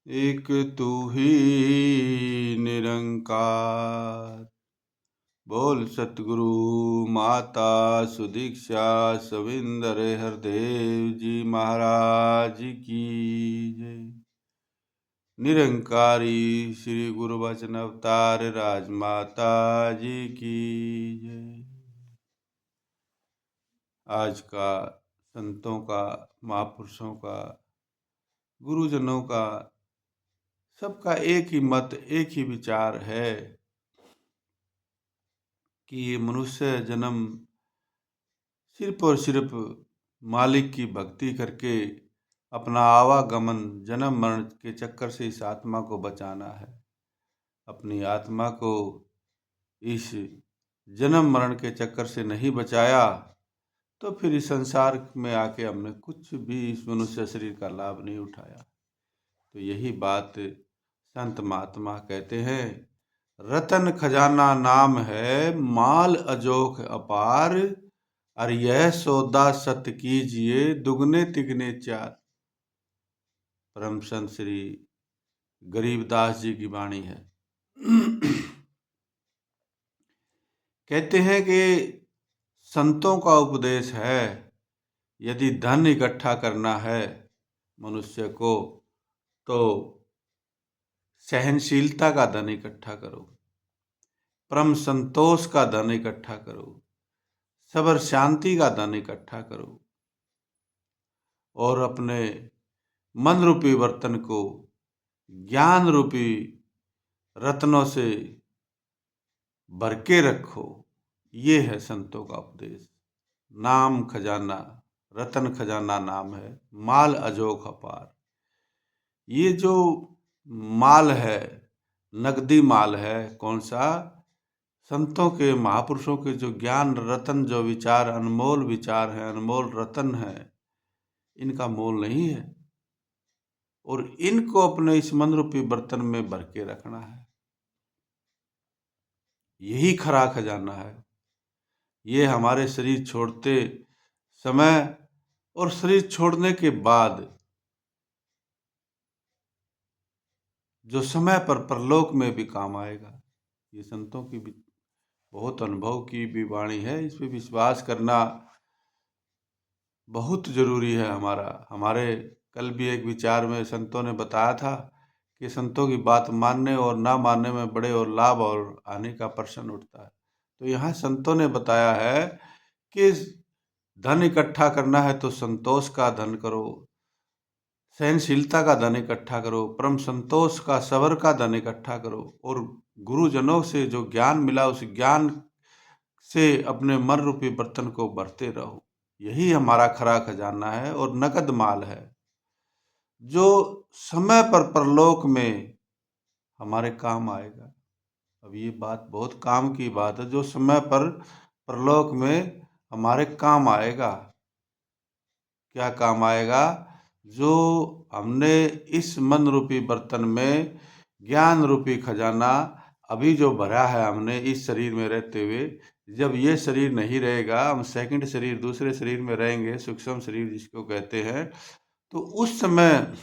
एक तू ही निरंकार। बोल सतगुरु माता सुदीक्षा सविंदर हरदेव जी महाराज की जय। निरंकारी श्री गुरु वचन अवतार राजमाता जी की जय। आज का संतों का, महापुरुषों का, गुरुजनों का, सबका एक ही मत, एक ही विचार है कि ये मनुष्य जन्म सिर्फ और सिर्फ मालिक की भक्ति करके अपना आवागमन जन्म मरण के चक्कर से इस आत्मा को बचाना है। अपनी आत्मा को इस जन्म मरण के चक्कर से नहीं बचाया तो फिर इस संसार में आके हमने कुछ भी इस मनुष्य शरीर का लाभ नहीं उठाया। तो यही बात संत महात्मा कहते हैं, रतन खजाना नाम है माल अजोख अपार, और यह सौदा सत कीजिए दुगने तिगने चार। परम संत श्री गरीबदास जी की वाणी है। कहते हैं कि संतों का उपदेश है, यदि धन इकट्ठा करना है मनुष्य को तो सहनशीलता का धन इकट्ठा करो, परम संतोष का धन इकट्ठा करो, सबर शांति का धन इकट्ठा करो, और अपने मन रूपी बर्तन को ज्ञान रूपी रत्नों से भर के रखो। ये है संतों का उपदेश। नाम खजाना, रतन खजाना नाम है, माल अजोख अपार। ये जो माल है, नकदी माल है, कौन सा? संतों के, महापुरुषों के जो ज्ञान रतन, जो विचार, अनमोल विचार है, अनमोल रतन है, इनका मोल नहीं है। और इनको अपने इस मन रूपी बर्तन में भर के रखना है। यही खरा खजाना है। ये हमारे शरीर छोड़ते समय और शरीर छोड़ने के बाद जो समय पर परलोक में भी काम आएगा। ये संतों की भी बहुत अनुभव की भी वाणी है। इस पे विश्वास करना बहुत जरूरी है। हमारे कल भी एक विचार में संतों ने बताया था कि संतों की बात मानने और ना मानने में बड़े और लाभ और हानि का प्रश्न उठता है। तो यहाँ संतों ने बताया है कि धन इकट्ठा करना है तो संतोष का धन करो, सहनशीलता का धन इकट्ठा करो, परम संतोष का, सबर का धन इकट्ठा करो, और गुरुजनों से जो ज्ञान मिला उस ज्ञान से अपने मन रूपी बर्तन को भरते रहो। यही हमारा खरा खजाना है और नकद माल है, जो समय पर परलोक में हमारे काम आएगा। अब ये बात बहुत काम की बात है, जो समय पर परलोक में हमारे काम आएगा। क्या काम आएगा? जो हमने इस मन रूपी बर्तन में ज्ञान रूपी खजाना अभी जो भरा है हमने इस शरीर में रहते हुए, जब ये शरीर नहीं रहेगा, हम सेकंड शरीर, दूसरे शरीर में रहेंगे, सूक्ष्म शरीर जिसको कहते हैं, तो उस समय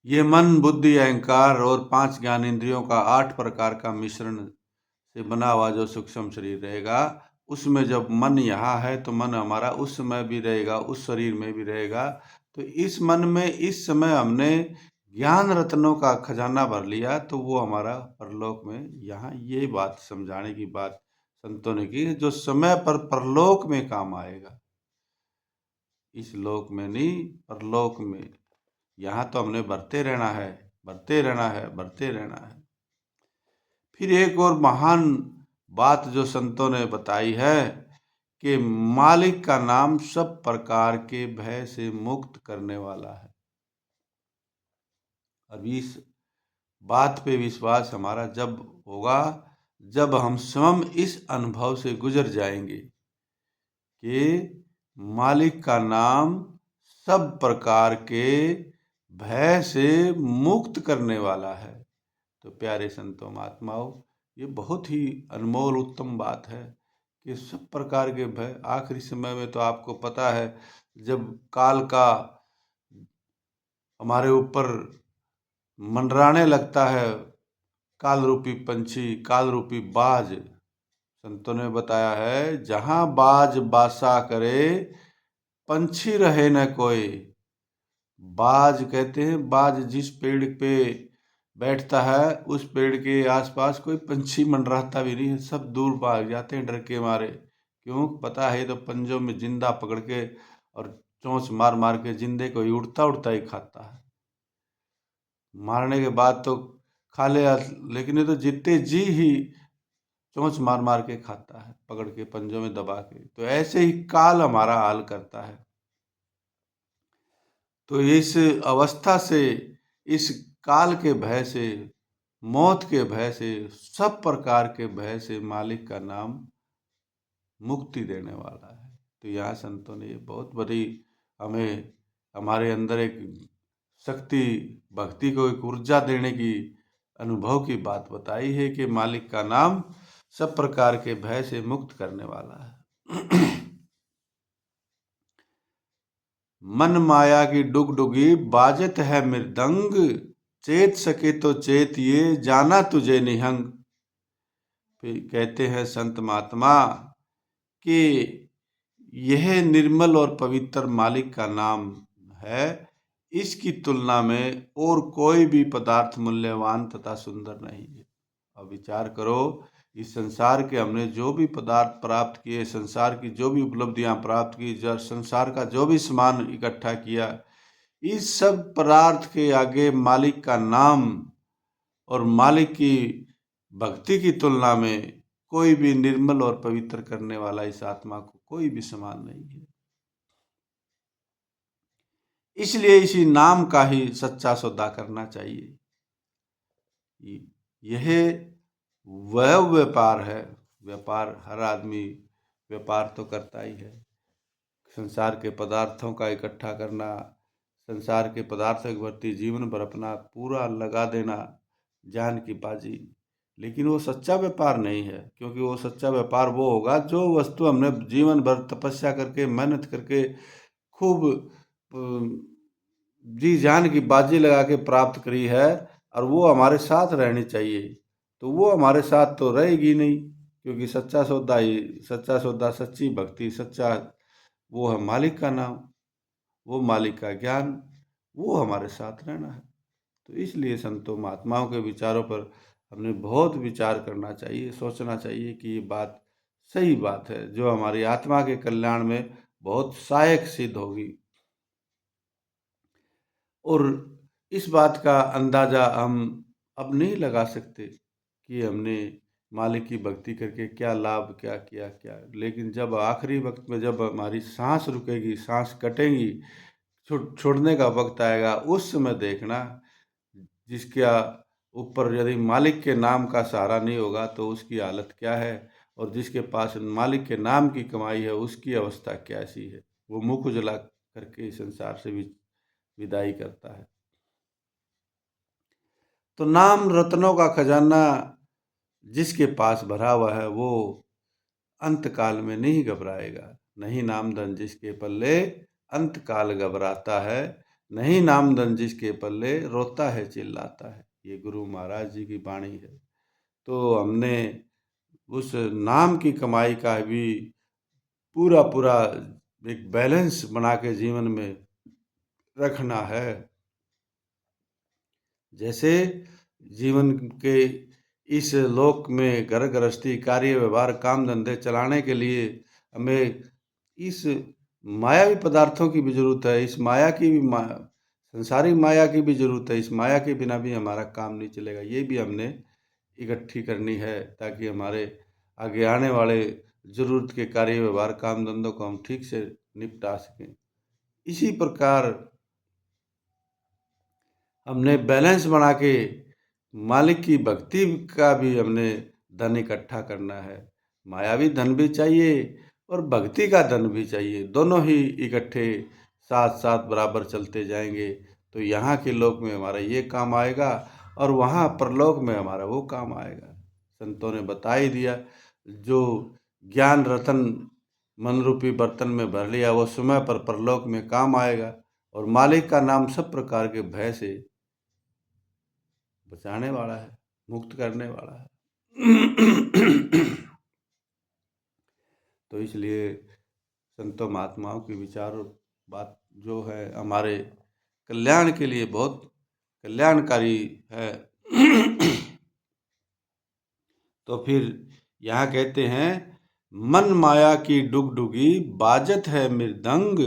ये मन, बुद्धि, अहंकार और 5 ज्ञान इंद्रियों का 8 प्रकार का मिश्रण से बना हुआ जो सूक्ष्म शरीर रहेगा, उसमें जब मन यहाँ है तो मन हमारा उस समय भी रहेगा, उस शरीर में भी रहेगा। तो इस मन में इस समय हमने ज्ञान रत्नों का खजाना भर लिया तो वो हमारा परलोक में, यहाँ ये बात समझाने की बात संतों ने की, जो समय पर परलोक में काम आएगा। इस लोक में नहीं, परलोक में। यहाँ तो हमने भरते रहना है, भरते रहना है, भरते रहना है। फिर एक और महान बात जो संतों ने बताई है कि मालिक का नाम सब प्रकार के भय से मुक्त करने वाला है। अब इस बात पे विश्वास हमारा जब होगा, जब हम स्वयं इस अनुभव से गुजर जाएंगे कि मालिक का नाम सब प्रकार के भय से मुक्त करने वाला है। तो प्यारे संतों महात्माओं, ये बहुत ही अनमोल उत्तम बात है कि सब प्रकार के भय, आखिरी समय में तो आपको पता है जब काल का हमारे ऊपर मंडराने लगता है काल रूपी पंछी, काल रूपी बाज। संतों ने बताया है, जहां बाज बासा करे, पंछी रहे न कोई। बाज कहते हैं, बाज जिस पेड़ पे बैठता है उस पेड़ के आसपास कोई पंछी मंडराता भी नहीं है, सब दूर भाग जाते हैं डर के मारे। क्यों? पता है तो पंजों में जिंदा पकड़ के और चोंच मार मार के जिंदे को ही उड़ता उड़ता ही खाता है। मारने के बाद तो खा ले, लेकिन ये तो जीते जी ही चोंच मार मार के खाता है, पकड़ के पंजों में दबा के। तो ऐसे ही काल हमारा हाल करता है। तो इस अवस्था से, इस काल के भय से, मौत के भय से, सब प्रकार के भय से मालिक का नाम मुक्ति देने वाला है। तो यहाँ संतों ने ये बहुत बड़ी हमें, हमारे अंदर एक शक्ति, भक्ति को एक ऊर्जा देने की, अनुभव की बात बताई है कि मालिक का नाम सब प्रकार के भय से मुक्त करने वाला है। मन माया की डुगडुगी बाजत है मृदंग, चेत सके तो चेत ये जाना तुझे निहंग। फिर कहते हैं संत महात्मा कि यह निर्मल और पवित्र मालिक का नाम है, इसकी तुलना में और कोई भी पदार्थ मूल्यवान तथा सुंदर नहीं है। अब विचार करो, इस संसार के हमने जो भी पदार्थ प्राप्त किए, संसार की जो भी उपलब्धियां प्राप्त की, जो संसार का जो भी सामान इकट्ठा किया, इस सब पदार्थ के आगे मालिक का नाम और मालिक की भक्ति की तुलना में कोई भी निर्मल और पवित्र करने वाला इस आत्मा को कोई भी समान नहीं है। इसलिए इसी नाम का ही सच्चा सौदा करना चाहिए। यह वह व्यापार है, व्यापार हर आदमी व्यापार तो करता ही है। संसार के पदार्थों का इकट्ठा करना, संसार के पदार्थों के प्रति जीवन भर अपना पूरा लगा देना, जान की बाजी, लेकिन वो सच्चा व्यापार नहीं है। क्योंकि वो सच्चा व्यापार वो होगा जो वस्तु हमने जीवन भर तपस्या करके, मेहनत करके, खूब जी जान की बाजी लगा के प्राप्त करी है, और वो हमारे साथ रहनी चाहिए। तो वो हमारे साथ तो रहेगी नहीं, क्योंकि सच्चा सौदा ही, सच्चा सौदा, सच्ची भक्ति, सच्चा वो है मालिक का नाम, वो मालिक का ज्ञान, वो हमारे साथ रहना है। तो इसलिए संतों महात्माओं के विचारों पर हमने बहुत विचार करना चाहिए, सोचना चाहिए कि ये बात सही बात है, जो हमारी आत्मा के कल्याण में बहुत सहायक सिद्ध होगी। और इस बात का अंदाज़ा हम अब नहीं लगा सकते कि हमने मालिक की भक्ति करके क्या लाभ, क्या किया, क्या, लेकिन जब आखिरी वक्त में, जब हमारी सांस रुकेगी, सांस कटेगी, छोड़ने का वक्त आएगा, उस समय देखना जिसका ऊपर यदि मालिक के नाम का सहारा नहीं होगा तो उसकी हालत क्या है, और जिसके पास मालिक के नाम की कमाई है उसकी अवस्था कैसी है। वो मुख उजला करके इस संसार से भी विदाई करता है। तो नाम रत्नों का खजाना जिसके पास भरा हुआ है वो अंत काल में नहीं घबराएगा। नहीं नाम धन जिसके पल्ले अंत काल घबराता है, नहीं नाम धन जिसके पल्ले रोता है चिल्लाता है। ये गुरु महाराज जी की वाणी है। तो हमने उस नाम की कमाई का भी पूरा पूरा एक बैलेंस बना के जीवन में रखना है। जैसे जीवन के इस लोक में घर गृहस्थी, कार्य व्यवहार, काम धंधे चलाने के लिए हमें इस मायावी पदार्थों की भी जरूरत है, इस माया की भी संसारिक माया की भी जरूरत है। इस माया के बिना भी हमारा काम नहीं चलेगा। ये भी हमने इकट्ठी करनी है ताकि हमारे आगे आने वाले जरूरत के कार्य व्यवहार, काम धंधों को हम ठीक से निपटा सकें। इसी प्रकार हमने बैलेंस बना के मालिक की भक्ति का भी हमने धन इकट्ठा करना है। मायावी धन भी चाहिए और भक्ति का धन भी चाहिए। दोनों ही इकट्ठे साथ साथ बराबर चलते जाएंगे तो यहाँ के लोक में हमारा ये काम आएगा और वहाँ परलोक में हमारा वो काम आएगा। संतों ने बता ही दिया, जो ज्ञान रतन मन रूपी बर्तन में भर लिया वो समय पर परलोक में काम आएगा, और मालिक का नाम सब प्रकार के भय से बचाने वाला है, मुक्त करने वाला है। तो इसलिए संतों महात्माओं के विचार और बात जो है हमारे कल्याण के लिए बहुत कल्याणकारी है। तो फिर यहाँ कहते हैं, मन माया की डुगडुगी बाजत है मृदंग,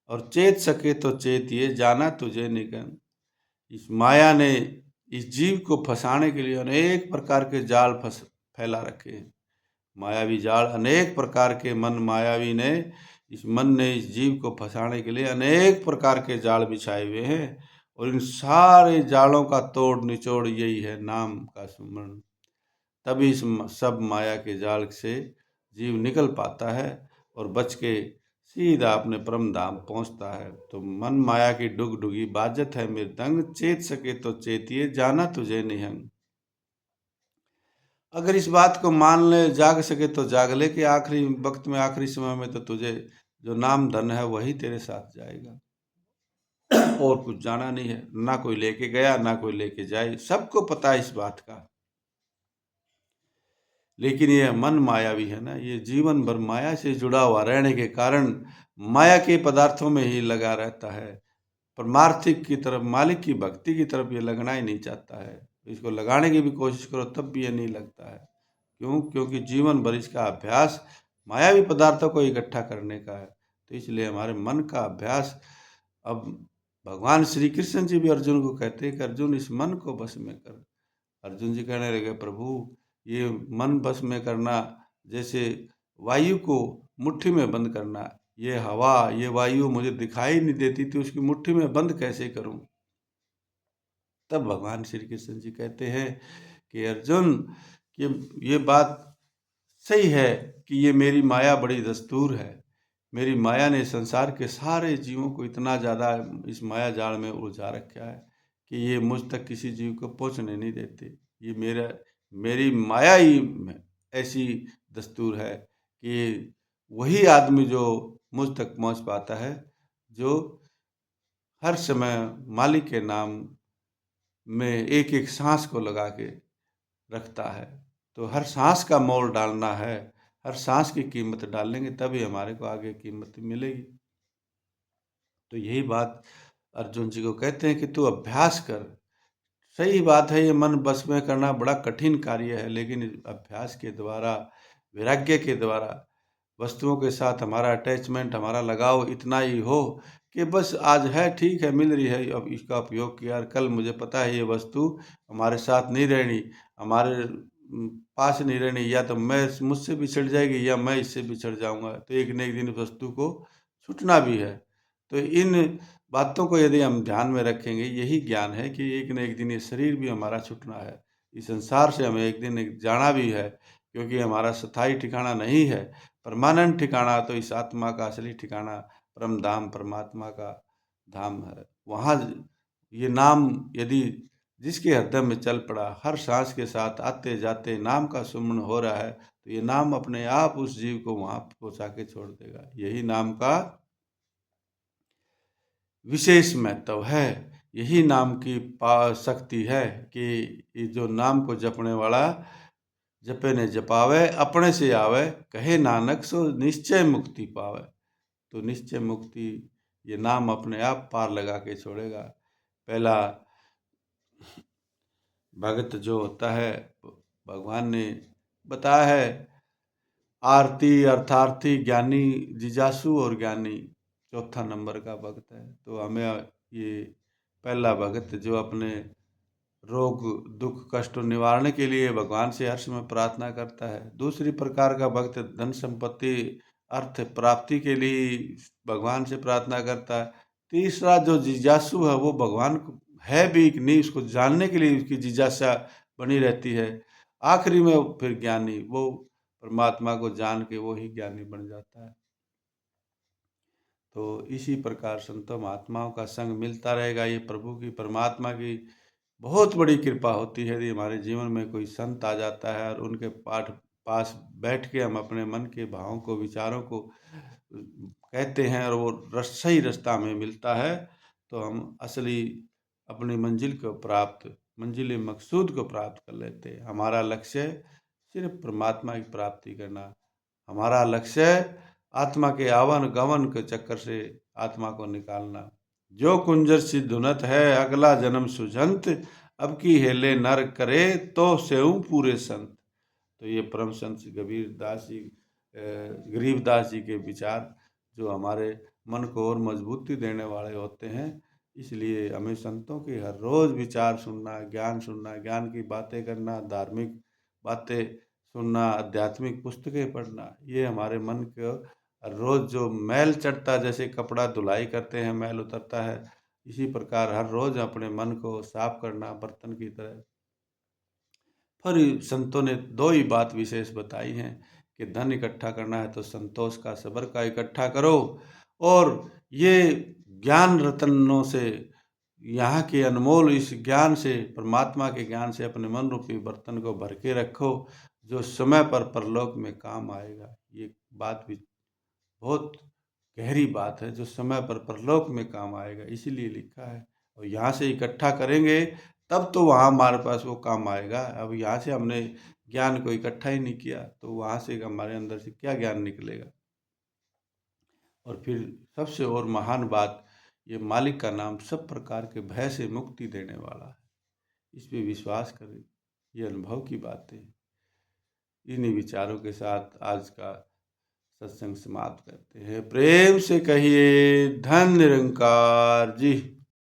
और चेत सके तो चेतिए जाना तुझे निगम। इस माया ने इस जीव को फंसाने के लिए अनेक प्रकार के जाल फैला रखे हैं। मायावी जाल अनेक प्रकार के, इस मन ने इस जीव को फंसाने के लिए अनेक प्रकार के जाल बिछाए हुए हैं, और इन सारे जालों का तोड़ निचोड़ यही है नाम का सुमरण। तभी इस सब माया के जाल से जीव निकल पाता है और बच के सीधा अपने परम धाम पहुंचता है। तो मन माया की डुगडुगी बाजत है मृदंग, चेत सके तो चेतिए जाना तुझे निहंग। अगर इस बात को मान ले, जाग सके तो जाग ले कि आखिरी वक्त में, आखिरी समय में तो तुझे जो नाम धन है वही तेरे साथ जाएगा, और कुछ जाना नहीं है। ना कोई लेके गया, ना कोई लेके जाए, सबको पता है इस बात का। लेकिन ये मन मायावी है ना, ये जीवन भर माया से जुड़ा हुआ रहने के कारण माया के पदार्थों में ही लगा रहता है। परमार्थिक की तरफ, मालिक की भक्ति की तरफ ये लगना ही नहीं चाहता है। इसको लगाने की भी कोशिश करो तब भी ये नहीं लगता है। क्यों? क्योंकि जीवन भर इसका अभ्यास मायावी पदार्थों को इकट्ठा करने का है। तो इसलिए हमारे मन का अभ्यास, अब भगवान श्री कृष्ण जी भी अर्जुन को कहते हैं कि अर्जुन इस मन को बस में कर। अर्जुन जी कहने लगे, प्रभु ये मन बस में करना जैसे वायु को मुट्ठी में बंद करना। ये हवा, ये वायु मुझे दिखाई नहीं देती थी, उसकी मुट्ठी में बंद कैसे करूं? तब भगवान श्री कृष्ण जी कहते हैं कि अर्जुन, ये बात सही है कि ये मेरी माया बड़ी दस्तूर है। मेरी माया ने संसार के सारे जीवों को इतना ज़्यादा इस माया जाल में उलझा रखा है कि ये मुझ तक किसी जीव को पहुंचने नहीं देते। ये मेरी माया ही ऐसी दस्तूर है कि वही आदमी जो मुझ तक पहुंच पाता है, जो हर समय मालिक के नाम में एक एक सांस को लगा के रखता है। तो हर सांस का मोल डालना है, हर सांस की कीमत डालेंगे तभी हमारे को आगे कीमत मिलेगी। तो यही बात अर्जुन जी को कहते हैं कि तू अभ्यास कर। सही बात है, ये मन बस में करना बड़ा कठिन कार्य है, लेकिन अभ्यास के द्वारा, वैराग्य के द्वारा, वस्तुओं के साथ हमारा अटैचमेंट, हमारा लगाव इतना ही हो कि बस आज है, ठीक है, मिल रही है, अब इसका उपयोग किया। कल मुझे पता है ये वस्तु हमारे साथ नहीं रहनी, हमारे पास नहीं रहनी, या तो मैं मुझसे बिछड़ जाएगी या मैं इससे बिछड़ जाऊंगा। तो एक न एक दिन वस्तु को छूटना भी है। तो इन बातों को यदि हम ध्यान में रखेंगे, यही ज्ञान है कि एक न एक दिन ये शरीर भी हमारा छूटना है, इस संसार से हमें एक दिन जाना भी है, क्योंकि हमारा स्थायी ठिकाना नहीं है। परमानेंट ठिकाना तो इस आत्मा का असली ठिकाना परम धाम, परमात्मा का धाम है। वहाँ ये नाम यदि जिसके हृदय में चल पड़ा, हर सांस के साथ आते जाते नाम का सुमन हो रहा है, तो ये नाम अपने आप उस जीव को वहाँ पहुँचा के छोड़ देगा। यही नाम का विशेष महत्व है। यही नाम की शक्ति है कि जो नाम को जपने वाला जपे ने जपावे, अपने से आवे, कहे नानक सो निश्चय मुक्ति पावे। तो निश्चय मुक्ति ये नाम अपने आप पार लगा के छोड़ेगा। पहला भगत जो होता है, भगवान ने बताया है, आरती अर्थार्थी ज्ञानी जिजासु और ज्ञानी, चौथा नंबर का भक्त है। तो हमें ये पहला भगत जो अपने रोग दुख कष्ट निवारण के लिए भगवान से हर समय प्रार्थना करता है। दूसरी प्रकार का भक्त धन संपत्ति अर्थ प्राप्ति के लिए भगवान से प्रार्थना करता है। तीसरा जो जिज्ञासु है, वो भगवान है भी कि नहीं उसको जानने के लिए उसकी जिज्ञासा बनी रहती है। आखिरी में फिर ज्ञानी, वो परमात्मा को जान के वो ही ज्ञानी बन जाता है। तो इसी प्रकार संतों महात्माओं का संग मिलता रहेगा। ये प्रभु की, परमात्मा की बहुत बड़ी कृपा होती है यदि हमारे जीवन में कोई संत आ जाता है और उनके पास बैठ के हम अपने मन के भावों को, विचारों को कहते हैं और वो सही रास्ता हमें मिलता है। तो हम असली अपनी मंजिल मकसूद को प्राप्त कर लेते हैं। हमारा लक्ष्य सिर्फ परमात्मा की प्राप्ति करना, हमारा लक्ष्य आत्मा के आवन गमन के चक्कर से आत्मा को निकालना। जो कुंजर सिद्धुनत है अगला जन्म सुजंत, अब की हेले नर करे तो सेऊ पूरे संत। तो ये परम संत गरीबदास जी के विचार जो हमारे मन को और मजबूती देने वाले होते हैं। इसलिए हमें संतों के हर रोज़ विचार सुनना, ज्ञान की बातें करना, धार्मिक बातें सुनना, आध्यात्मिक पुस्तकें पढ़ना, ये हमारे मन को हर रोज़ जो मैल चढ़ता, जैसे कपड़ा धुलाई करते हैं मैल उतरता है, इसी प्रकार हर रोज़ अपने मन को साफ करना बर्तन की तरह। फिर संतों ने दो ही बात विशेष बताई हैं कि धन इकट्ठा करना है तो संतोष का, सबर का इकट्ठा करो, और ये ज्ञान रत्नों से, यहाँ के अनमोल इस ज्ञान से, परमात्मा के ज्ञान से अपने मन रूपी बर्तन को भर के रखो, जो समय पर परलोक में काम आएगा। ये बात भी बहुत गहरी बात है, जो समय पर परलोक में काम आएगा, इसीलिए लिखा है। और यहाँ से इकट्ठा करेंगे तब तो वहाँ हमारे पास वो काम आएगा। अब यहाँ से हमने ज्ञान को इकट्ठा ही नहीं किया तो वहाँ से हमारे अंदर से क्या ज्ञान निकलेगा। और फिर सबसे और महान बात, ये मालिक का नाम सब प्रकार के भय से मुक्ति देने वाला है, इस पे विश्वास करें। ये अनुभव की बातें। इन्हीं विचारों के साथ आज का सत्संग समाप्त करते हैं। प्रेम से कहिए धन निरंकार जी।